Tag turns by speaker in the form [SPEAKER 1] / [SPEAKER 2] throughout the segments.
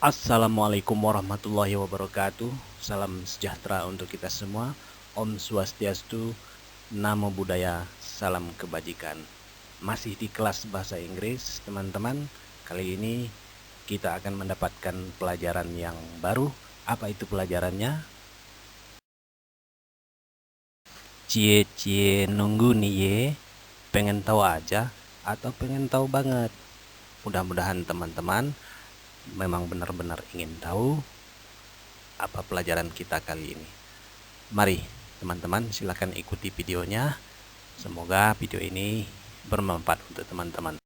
[SPEAKER 1] Assalamualaikum warahmatullahi wabarakatuh. Salam sejahtera untuk kita semua. Om Swastiastu, Namo Buddhaya, salam kebajikan. Masih di kelas bahasa Inggris, teman-teman. Kali ini kita akan mendapatkan pelajaran yang baru. Apa itu pelajarannya? Cie-cie nunggu nih ye. Pengen tahu aja atau pengen tahu banget? Mudah-mudahan teman-teman memang benar-benar ingin tahu apa pelajaran kita kali ini. Mari teman-teman silakan ikuti videonya. Semoga video ini bermanfaat untuk teman-teman.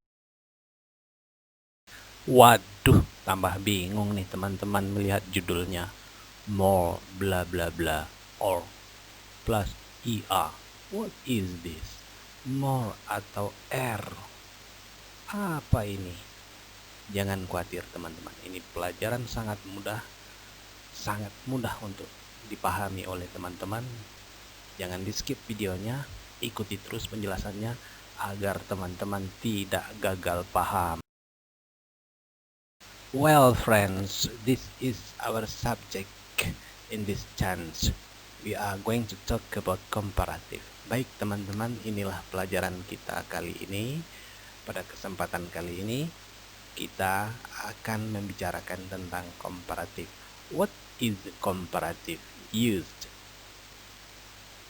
[SPEAKER 1] Waduh, tambah bingung nih teman-teman melihat judulnya. More bla bla bla or plus ER. What is this? More atau R? Apa ini? Jangan khawatir teman-teman. Ini pelajaran sangat mudah untuk dipahami oleh teman-teman. Jangan di skip videonya, ikuti terus penjelasannya agar teman-teman tidak gagal paham. Well friends, this is our subject in this chance. We are going to talk about comparative. Baik teman-teman, inilah pelajaran kita kali ini. Pada kesempatan kali ini kita akan membicarakan tentang comparative. What is comparative used?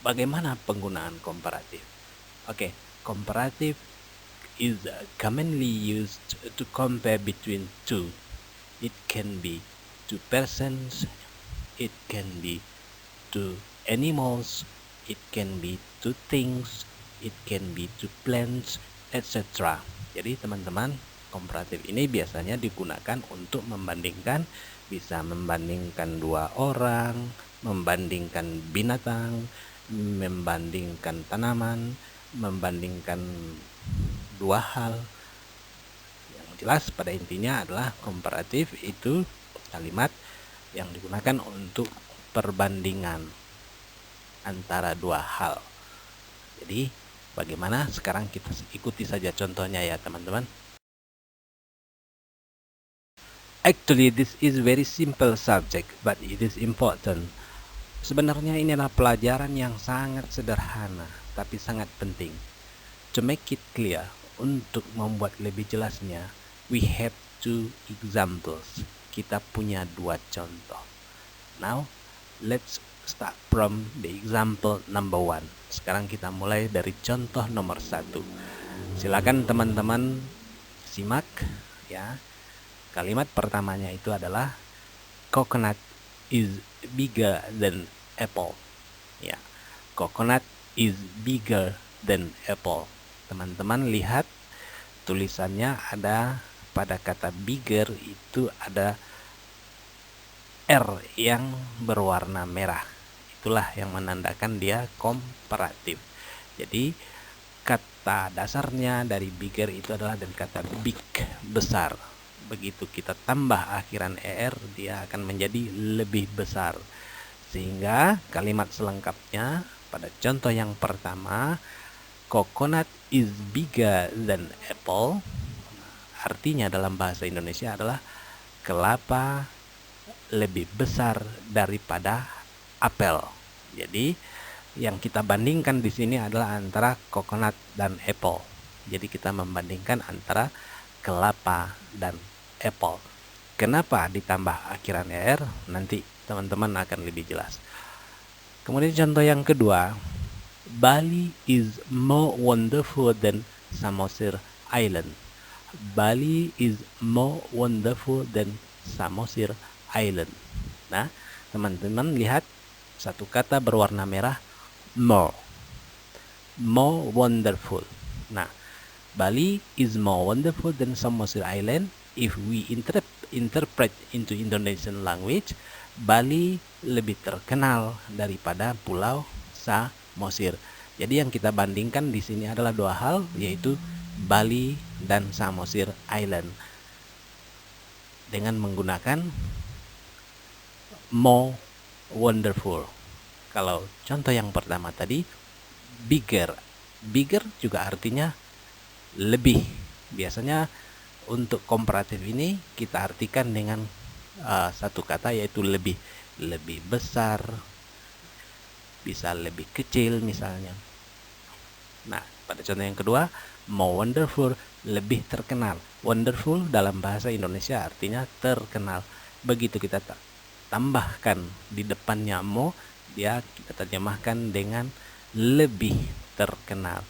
[SPEAKER 1] Bagaimana penggunaan komparatif? Oke, comparative is commonly used to compare between two. It can be two persons, it can be two animals, it can be two things, it can be two plants, etc. Jadi teman-teman, komparatif ini biasanya digunakan untuk membandingkan, bisa membandingkan dua orang, membandingkan binatang, membandingkan tanaman, membandingkan dua hal. Yang jelas pada intinya adalah komparatif itu kalimat yang digunakan untuk perbandingan antara dua hal. Jadi bagaimana? Sekarang kita ikuti saja contohnya ya teman-teman. Actually this is very simple subject but it is important. Sebenarnya ini adalah pelajaran yang sangat sederhana, tapi sangat penting. To make it clear, untuk membuat lebih jelasnya, we have two examples. Kita punya dua contoh. Now, let's start from the example number 1. Sekarang kita mulai dari contoh nomor 1. Silakan teman-teman simak ya. Kalimat pertamanya itu adalah coconut is bigger than apple. Ya, coconut is bigger than apple. Teman-teman lihat tulisannya ada pada kata bigger itu ada R yang berwarna merah. Itulah yang menandakan dia komparatif. Jadi kata dasarnya dari bigger itu adalah dari kata big, besar. Begitu kita tambah akhiran er, dia akan menjadi lebih besar. Sehingga kalimat selengkapnya pada contoh yang pertama, coconut is bigger than apple. Artinya dalam bahasa Indonesia adalah kelapa lebih besar daripada apel. Jadi yang kita bandingkan di sini adalah antara coconut dan apple. Jadi kita membandingkan antara kelapa dan apple. Kenapa ditambah akhiran er? Nanti teman-teman akan lebih jelas. Kemudian contoh yang kedua, Bali is more wonderful than Samosir Island. Bali is more wonderful than Samosir Island. Nah, teman-teman lihat satu kata berwarna merah, more wonderful. Nah, Bali is more wonderful than Samosir Island. If we interpret into Indonesian language, Bali lebih terkenal daripada Pulau Samosir. Jadi yang kita bandingkan di sini adalah dua hal, yaitu Bali dan Samosir Island dengan menggunakan more wonderful. Kalau contoh yang pertama tadi bigger juga artinya lebih. Biasanya untuk komparatif ini kita artikan dengan satu kata, yaitu lebih besar, bisa lebih kecil misalnya. Nah, pada contoh yang kedua, more wonderful, lebih terkenal. Wonderful dalam bahasa Indonesia artinya terkenal. Begitu kita tambahkan di depannya more, dia kita terjemahkan dengan lebih terkenal.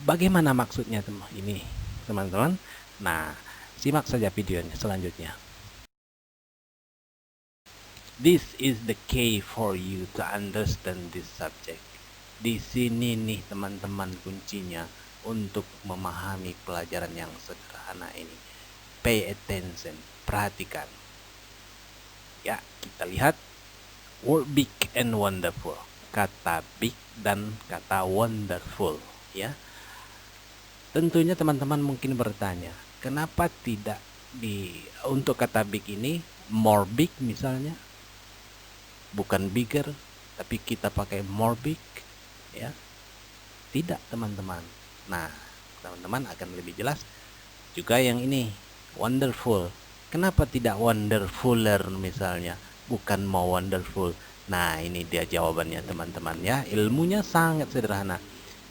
[SPEAKER 1] Bagaimana maksudnya ini, teman-teman? Nah, simak saja videonya selanjutnya. This is the key for you to understand this subject. Di sini nih teman-teman kuncinya untuk memahami pelajaran yang sederhana ini. Pay attention, perhatikan. Ya, kita lihat word big and wonderful. Kata big dan kata wonderful, ya. Tentunya teman-teman mungkin bertanya, kenapa tidak untuk kata big ini more big misalnya? Bukan bigger, tapi kita pakai more big, ya. Tidak, teman-teman. Nah, teman-teman akan lebih jelas juga yang ini, wonderful. Kenapa tidak wonderfuler misalnya, bukan more wonderful? Nah, ini dia jawabannya teman-teman, ya. Ilmunya sangat sederhana.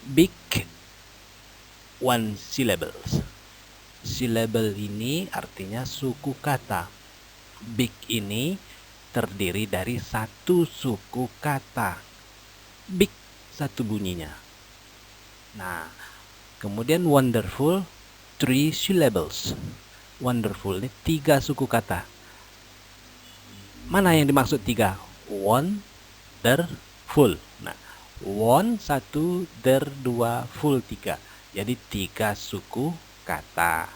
[SPEAKER 1] Big one syllables. Syllable ini artinya suku kata. Big ini terdiri dari satu suku kata. Big satu bunyinya. Nah, kemudian wonderful, 3 syllables. Wonderful ini 3 suku kata. Mana yang dimaksud 3? Wonderful. Nah, one 1, der 2, full 3. Jadi 3 suku kata.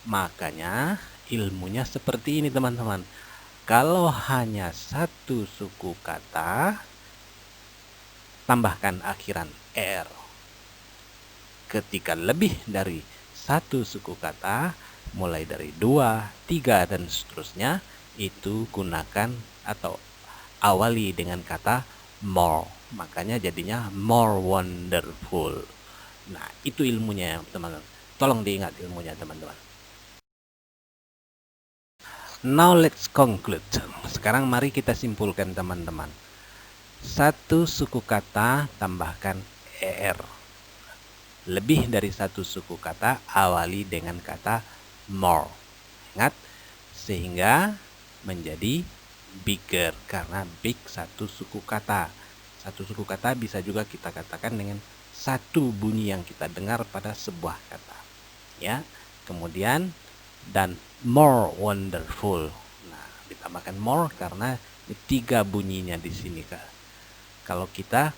[SPEAKER 1] Makanya ilmunya seperti ini, teman-teman. Kalau hanya satu suku kata, tambahkan akhiran er. Ketika lebih dari satu suku kata, mulai dari 2, 3, dan seterusnya, itu gunakan atau awali dengan kata more. Makanya jadinya more wonderful. Nah, itu ilmunya, teman-teman. Tolong diingat ilmunya, teman-teman. Now let's conclude. Sekarang mari kita simpulkan, teman-teman. Satu suku kata tambahkan er. Lebih dari satu suku kata awali dengan kata more. Ingat, sehingga menjadi bigger karena big satu suku kata. Satu suku kata bisa juga kita katakan dengan satu bunyi yang kita dengar pada sebuah kata. Ya. Kemudian dan more wonderful. Nah, ditambahkan more karena 3 bunyinya di sini, Kak. Kalau kita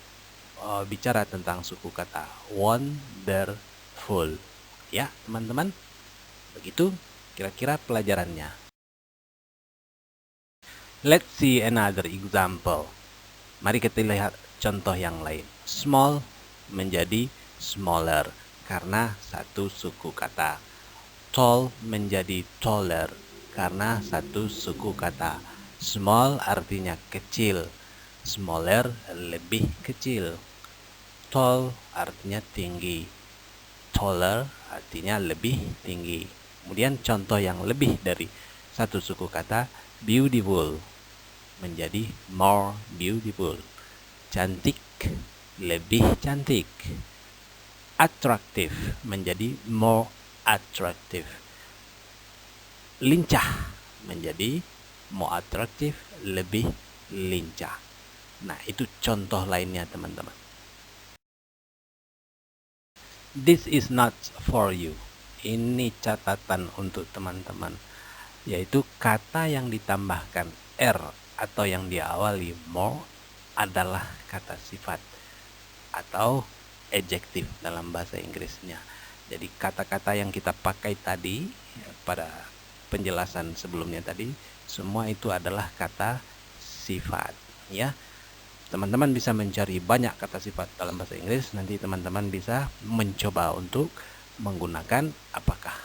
[SPEAKER 1] bicara tentang suku kata wonderful, ya, teman-teman. Begitu kira-kira pelajarannya. Let's see another example. Mari kita lihat contoh yang lain. Small menjadi smaller karena satu suku kata. Tall menjadi taller karena satu suku kata. Small artinya kecil, smaller lebih kecil. Tall artinya tinggi, taller artinya lebih tinggi. Kemudian contoh yang lebih dari satu suku kata, beautiful menjadi more beautiful. Cantik lebih cantik. Attractive menjadi more attractive. Lincah menjadi more attractive, lebih lincah. Nah, itu contoh lainnya, teman-teman. This is not for you. Ini catatan untuk teman-teman, yaitu kata yang ditambahkan er atau yang diawali more adalah kata sifat atau adjective dalam bahasa Inggrisnya. Jadi kata-kata yang kita pakai tadi pada penjelasan sebelumnya tadi, semua itu adalah kata sifat, ya. Teman-teman bisa mencari banyak kata sifat dalam bahasa Inggris. Nanti teman-teman bisa mencoba untuk menggunakan, apakah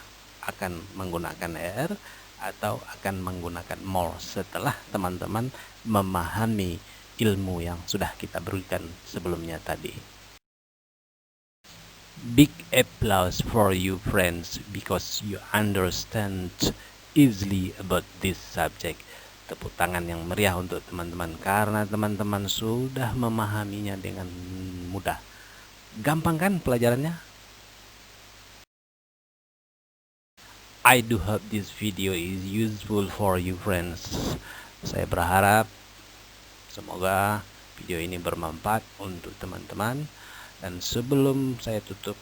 [SPEAKER 1] akan menggunakan er atau akan menggunakan more setelah teman-teman memahami ilmu yang sudah kita berikan sebelumnya tadi. Big applause for you, friends, because you understand easily about this subject. tepuk tangan yang meriah untuk teman-teman karena teman-teman sudah memahaminya dengan mudah. Gampang kan pelajarannya? I do hope this video is useful for you friends. Saya berharap semoga video ini bermanfaat untuk teman-teman. Dan sebelum saya tutup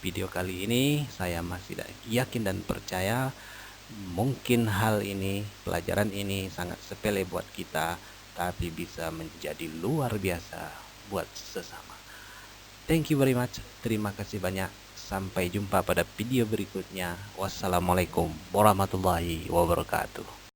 [SPEAKER 1] video kali ini, saya masih yakin dan percaya mungkin hal ini, pelajaran ini sangat sepele buat kita, tapi bisa menjadi luar biasa buat sesama. Thank you very much. Terima kasih banyak. Sampai jumpa pada video berikutnya. Wassalamualaikum warahmatullahi wabarakatuh.